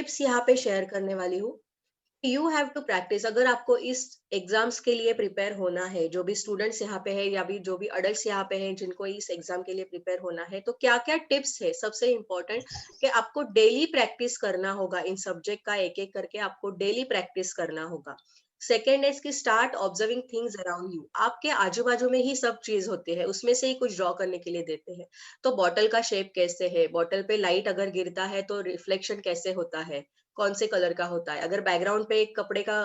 Tips यहाँ पे share करने वाली हूँ। You have to practice. अगर आपको इस एग्जाम्स के लिए प्रिपेयर होना है, जो भी स्टूडेंट्स यहाँ पे है या भी जो भी अडल्ट्स यहाँ पे हैं जिनको इस एग्जाम के लिए प्रिपेयर होना है, तो क्या क्या टिप्स है? सबसे इम्पोर्टेंट कि आपको डेली प्रैक्टिस करना होगा। इन सब्जेक्ट का एक एक करके आपको डेली प्रैक्टिस करना होगा। सेकेंड इज कि start observing things around you. आपके आजू बाजू में ही सब चीज होती है, उसमें से ही कुछ ड्रॉ करने के लिए देते हैं। तो बॉटल का शेप कैसे है, बॉटल पे लाइट अगर गिरता है तो रिफ्लेक्शन कैसे होता है, कौन से कलर का होता है, अगर बैकग्राउंड पे एक कपड़े का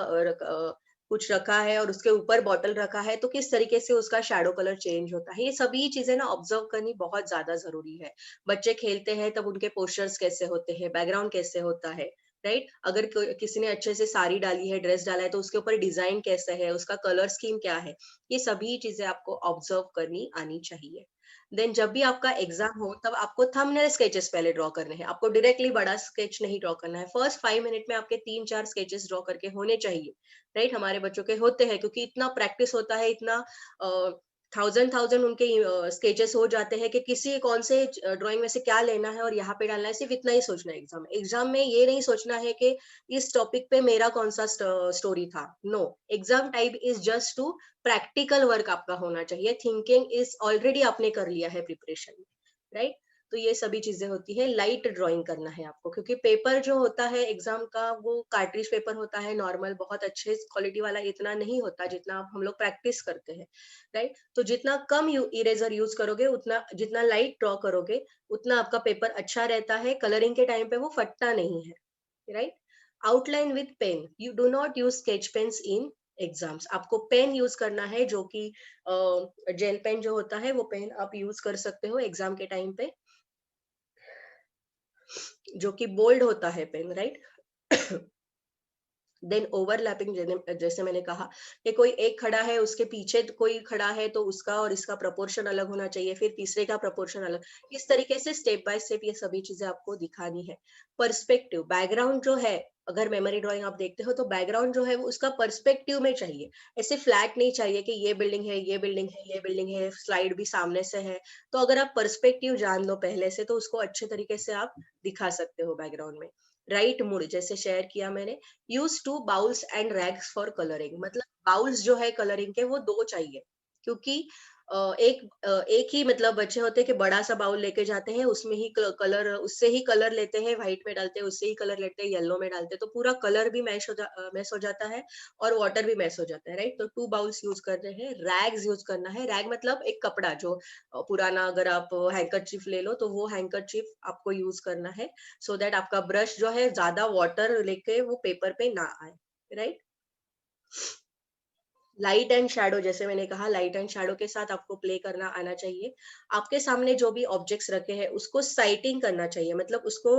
कुछ रखा है और उसके ऊपर बॉटल रखा है तो किस तरीके से उसका शैडो कलर चेंज होता है। ये सभी चीजें ना ऑब्जर्व करनी बहुत ज्यादा जरूरी है। बच्चे खेलते हैं तब उनके पोस्टर्स कैसे होते हैं, बैकग्राउंड कैसे होता है, राइट? अगर किसी ने अच्छे से साड़ी डाली है, ड्रेस डाला है, तो उसके ऊपर डिजाइन कैसा है, उसका कलर स्कीम क्या है, ये सभी चीजें आपको ऑब्जर्व करनी आनी चाहिए। देन जब भी आपका एग्जाम हो तब आपको थंबनेल स्केचेस पहले ड्रॉ करने हैं। आपको डायरेक्टली बड़ा स्केच नहीं ड्रॉ करना है। फर्स्ट 5 मिनट में आपके 3-4 स्केचेस ड्रॉ करके होने चाहिए, राइट? हमारे बच्चों के होते हैं क्योंकि इतना प्रैक्टिस होता है, इतना थाउजेंड थाउजेंड उनके स्केचेस हो जाते हैं कि किसी कौन से ड्राइंग में से क्या लेना है और यहाँ पे डालना है। सिर्फ इतना ही सोचना है एग्जाम में। एग्जाम में ये नहीं सोचना है कि इस टॉपिक पे मेरा कौन सा स्टोरी था। No, exam type is just to practical work आपका होना चाहिए। थिंकिंग इज ऑलरेडी आपने कर लिया है प्रिपरेशन में, राइट? तो ये सभी चीजें होती है। लाइट ड्राइंग करना है आपको, क्योंकि पेपर जो होता है एग्जाम का वो कार्ट्रिज पेपर होता है, नॉर्मल, बहुत अच्छे क्वालिटी वाला इतना नहीं होता जितना हम लोग प्रैक्टिस करते हैं, राइट? तो जितना कम इरेजर यूज करोगे, उतना जितना लाइट ड्रॉ करोगे, उतना आपका पेपर अच्छा रहता है। कलरिंग के टाइम पे वो फटता नहीं है, right? Outline with pen. You do not use sketch pens in exams. आपको पेन यूज करना है, जो कि जेल पेन जो होता है वो पेन आप यूज कर सकते हो एग्जाम के टाइम पे, जो कि बोल्ड होता है पेन, राइट? देन ओवरलैपिंग, जैसे मैंने कहा कि कोई एक खड़ा है, उसके पीछे कोई खड़ा है, तो उसका और इसका प्रपोर्शन अलग होना चाहिए, फिर तीसरे का प्रपोर्शन अलग। इस तरीके से स्टेप बाय स्टेप ये सभी चीजें आपको दिखानी है। पर्सपेक्टिव, बैकग्राउंड जो है, अगर मेमोरी ड्राइंग आप देखते हो तो बैकग्राउंड जो है वो उसका पर्सपेक्टिव में चाहिए। ऐसे फ्लैट नहीं चाहिए कि ये बिल्डिंग है, ये बिल्डिंग है, ये बिल्डिंग है, स्लाइड भी सामने से है। तो अगर आप पर्सपेक्टिव जान लो पहले से, तो उसको अच्छे तरीके से आप दिखा सकते हो बैकग्राउंड में। राइट मूड, जैसे शेयर किया मैंने। Use two bowls and rags for colouring. मतलब बाउल्स जो है कलरिंग के वो दो चाहिए, क्योंकि एक ही मतलब बच्चे होते हैं कि बड़ा सा बाउल लेके जाते हैं, उसमें ही कलर, उससे ही कलर लेते हैं, व्हाइट में डालते हैं, उससे ही कलर लेते हैं, येलो में डालते हैं, तो पूरा कलर भी मैश हो जाता है और वाटर भी मैश हो जाता है, राइट? तो 2 बाउल्स यूज कर रहे हैं। रैग्स यूज करना है। रैग मतलब एक कपड़ा जो पुराना, अगर आप हैंकरचीफ ले लो तो वो हैंकरचीफ आपको यूज करना है, सो दैट आपका ब्रश जो है ज्यादा वाटर लेके वो पेपर पे ना आए, राइट? लाइट एंड शैडो, जैसे मैंने कहा, लाइट एंड शैडो के साथ आपको प्ले करना आना चाहिए। आपके सामने जो भी ऑब्जेक्ट्स रखे हैं उसको साइटिंग करना चाहिए, मतलब उसको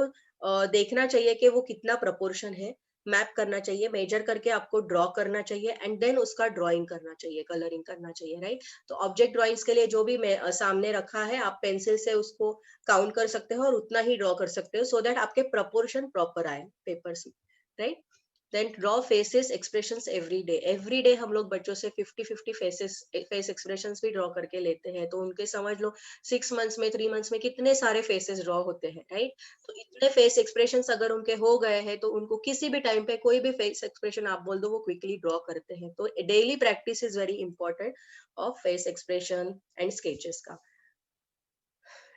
देखना चाहिए कि वो कितना प्रपोर्शन है, मैप करना चाहिए, मेजर करके आपको ड्रॉ करना चाहिए, एंड देन उसका ड्राइंग करना चाहिए, कलरिंग करना चाहिए, राइट? तो ऑब्जेक्ट ड्राइंग्स के लिए जो भी सामने रखा है, आप पेंसिल से उसको काउंट कर सकते हो और उतना ही ड्रॉ कर सकते हो, सो दैट आपके प्रपोर्शन प्रॉपर आए पेपर से, right? Then draw faces expressions every day हम लोग बच्चों से 50-50 फेस एक्सप्रेशंस भी ड्रॉ करके लेते हैं। तो उनके समझ लो 6 मंथ्स में, 3 मंथ्स में कितने सारे फेसेस ड्रॉ होते हैं, राइट? तो इतने फेस एक्सप्रेशंस अगर उनके हो गए हैं तो उनको किसी भी टाइम पे कोई भी फेस एक्सप्रेशन आप बोल दो, वो क्विकली ड्रॉ करते हैं। तो daily practice is very important of face expression and sketches का।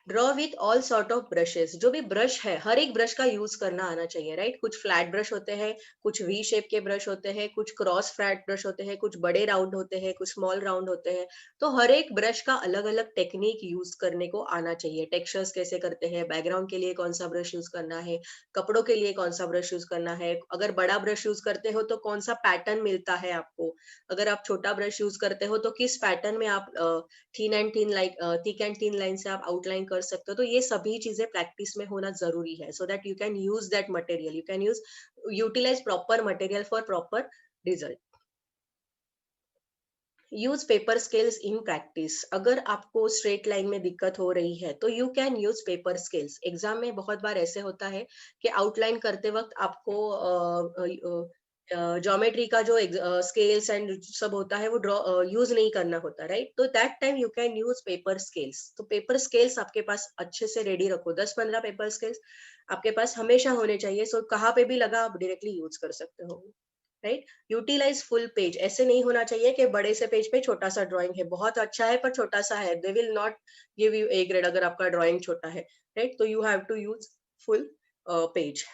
Draw with all sort of brushes. जो भी ब्रश है, हर एक ब्रश का यूज करना आना चाहिए, राइट? कुछ फ्लैट ब्रश होते हैं, कुछ वी शेप के ब्रश होते हैं, कुछ क्रॉस फ्लैट ब्रश होते हैं, कुछ बड़े राउंड होते हैं, कुछ स्मॉल राउंड होते हैं। तो हर एक ब्रश का अलग अलग टेक्निक यूज करने को आना चाहिए। टेक्सचर्स कैसे करते हैं, बैकग्राउंड के लिए कौन सा ब्रश यूज करना है, कपड़ों के लिए कौन सा ब्रश यूज करना है, अगर बड़ा ब्रश यूज करते हो तो कौन सा पैटर्न मिलता है आपको, अगर आप छोटा ब्रश यूज करते हो तो किस पैटर्न में आप थिक एंड थिन लाइन से आप आउटलाइन कर सकते हो। तो ये सभी चीजें प्रैक्टिस में होना जरूरी है, so that you can use that material, you can utilize proper material for proper result. Use paper scales in practice. अगर आपको स्ट्रेट लाइन में दिक्कत हो रही है तो you can use paper scales. Exam में बहुत बार ऐसे होता है कि आउटलाइन करते वक्त आपको ज्योमेट्री का जो स्केल्स एंड सब होता है वो यूज नहीं करना होता, राइट? तो that time you can use paper scales. तो पेपर स्केल्स आपके पास अच्छे से रेडी रखो, 10-15 पेपर स्केल्स आपके पास हमेशा होने चाहिए। सो कहाँ पे भी लगा आप डायरेक्टली यूज कर सकते हो, राइट? यूटिलाइज फुल पेज, ऐसे नहीं होना चाहिए कि बड़े से पेज पे छोटा सा ड्राइंग है, बहुत अच्छा है पर छोटा सा है, they will not give you a grade अगर आपका ड्राइंग छोटा है, राइट? तो you have to use full page.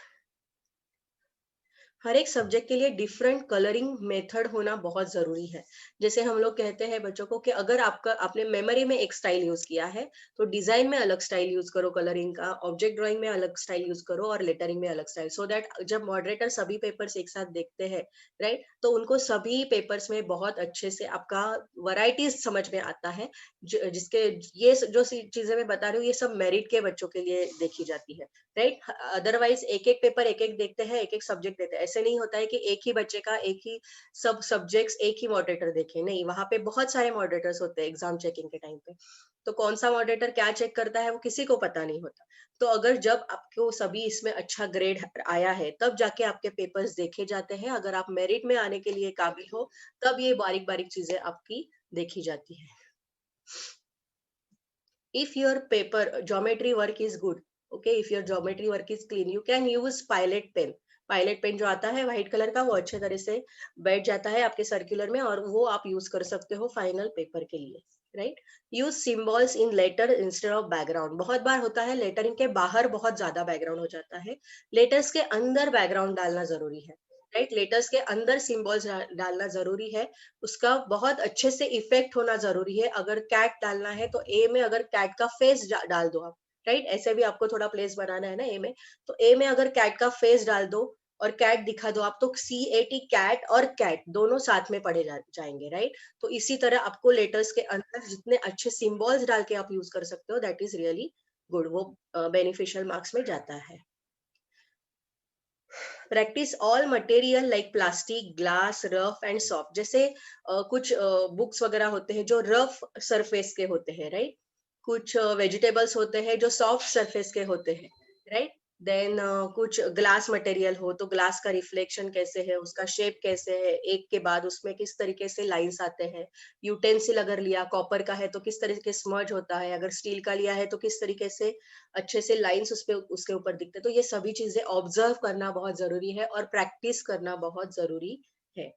हर एक सब्जेक्ट के लिए डिफरेंट कलरिंग मेथड होना बहुत जरूरी है। जैसे हम लोग कहते हैं बच्चों को कि अगर आपने मेमोरी में एक स्टाइल यूज किया है, तो डिजाइन में अलग स्टाइल यूज करो, कलरिंग का ऑब्जेक्ट ड्राइंग में अलग स्टाइल यूज करो और लेटरिंग में अलग स्टाइल, सो दैट जब मॉडरेटर सभी पेपर्स एक साथ देखते हैं, राइट, तो उनको सभी पेपर्स में बहुत अच्छे से आपका वैरायटीज समझ में आता है। जिसके जो चीजें मैं बता रही हूँ, ये सब मेरिट के बच्चों के लिए देखी जाती है, राइट? अदरवाइज एक एक पेपर एक एक देखते हैं, एक एक सब्जेक्ट देते हैं, ऐसे नहीं होता है कि एक ही बच्चे का एक ही सब सब्जेक्ट्स एक ही मॉडरेटर देखे, नहीं, वहां पे बहुत सारे मॉडरेटर्स होते हैं एग्जाम चेकिंग के टाइम पे। तो कौन सा मॉडरेटर क्या चेक करता है वो किसी को पता नहीं होता। तो अगर जब आपको सभी इसमें अच्छा ग्रेड आया है, तब जाके आपके पेपर्स देखे जाते हैं। अगर आप मेरिट में आने के लिए काबिल हो, तब ये बारीक बारीक चीजें आपकी देखी जाती है। If your paper geometry work is good, okay, if your geometry work is clean, you can use pilot pen। Pilot pen जो आता है व्हाइट कलर का, वो अच्छे तरह से बैठ जाता है आपके सर्कुलर में, और वो आप यूज कर सकते हो फाइनल पेपर के लिए, right? Use symbols in letter instead of background. बहुत बार होता है लेटरिंग के बाहर बहुत ज्यादा बैकग्राउंड हो जाता है, लेटर्स के अंदर बैकग्राउंड डालना जरूरी है, राइट? लेटर्स के अंदर सिंबल्स डालना जरूरी है, उसका बहुत अच्छे से इफेक्ट होना जरूरी है। अगर कैट डालना है तो ए में अगर कैट का फेस डाल दो आप, राइट? ऐसे भी आपको थोड़ा प्लेस बनाना है ना ए में, तो ए में अगर कैट का फेस डाल दो और कैट दिखा दो आप, तो CAT, कैट और कैट दोनों साथ में पढ़े जाएंगे, राइट? तो इसी तरह आपको लेटर्स के अंदर जितने अच्छे सिंबल्स डाल के आप यूज कर सकते हो, दैट इज रियली गुड, वो बेनिफिशियल मार्क्स में जाता है। Practice all material like plastic, glass, rough and soft. जैसे कुछ बुक्स वगैरह होते हैं जो रफ सरफेस के होते हैं, राइट? कुछ वेजिटेबल्स होते हैं जो सॉफ्ट सरफेस के होते हैं, राइट? देन कुछ ग्लास मटेरियल हो तो ग्लास का रिफ्लेक्शन कैसे है, उसका शेप कैसे है, एक के बाद उसमें किस तरीके से लाइंस आते हैं। यूटेंसिल अगर लिया कॉपर का है तो किस तरीके से स्मर्ज होता है, अगर स्टील का लिया है तो किस तरीके से अच्छे से लाइंस उसके ऊपर दिखते हैं। तो ये सभी चीजें ऑब्जर्व करना बहुत जरूरी है और प्रैक्टिस करना बहुत जरूरी है।